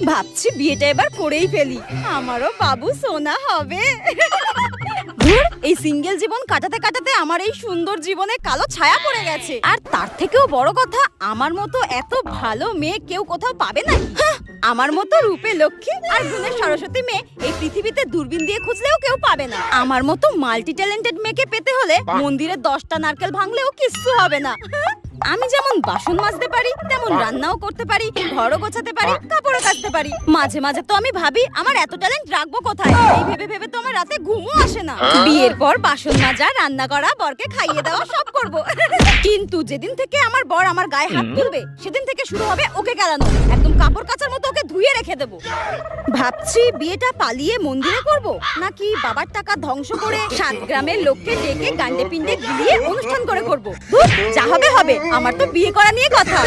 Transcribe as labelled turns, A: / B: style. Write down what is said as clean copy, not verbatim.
A: ভাবছি বিয়েটা এবার করেই ফেলি, আমারও বাবু সোনা হবে। ধুর, এই সিঙ্গেল জীবন কাটাতে কাটাতে আমার এই সুন্দর জীবনে কালো ছায়া পড়ে গেছে। আর তার থেকেও বড় কথা, আমার মতো এত ভালো মেয়ে কেউ কোথাও পাবে না। আমার মতো রূপে লক্ষ্মী আর গুণে সরস্বতী মেয়ে এই পৃথিবীতে দূরবীন দিয়ে খুঁজলেও কেউ পাবে না। আমার মতো মাল্টি ট্যালেন্টেড মেয়েকে পেতে হলে মন্দিরে 10টা নারকেল ভাঙলেও কিচ্ছু হবে না। আমি যেমন বাসন মাজতে পারি, তেমন রান্নাও করতে পারি, ঘরও গোছাতে পারি, কাপড়ও কাচতে পারি। মাঝে মাঝে তো আমি ভাবি আমার এত ট্যালেন্ট রাখবো কোথায়। এই ভেবে ভেবে তো আমার রাতে ঘুমও আসে না। বিয়ের পর বাসন মাজা, রান্না করা, বরকে খাইয়ে দেওয়া সব করব। কিন্তু যেদিন থেকে আমার বর আমার গায়ে হাত তুলবে, সেদিন থেকে শুরু হবে ওকে কেলানো। একদম কাপড় কাচার মতো ওকে ধুয়ে রেখে দেবো। ভাবছি বিয়েটা পালিয়ে মন্দিরে করব, নাকি বাবার টাকা ধ্বংস করে 7 গ্রামের লোককে ডেকে গান্ডে পিণ্ডে গিলিয়ে অনুষ্ঠান করে করব। যা হবে হবে, আমার তো বিয়ে করা নিয়ে কথা।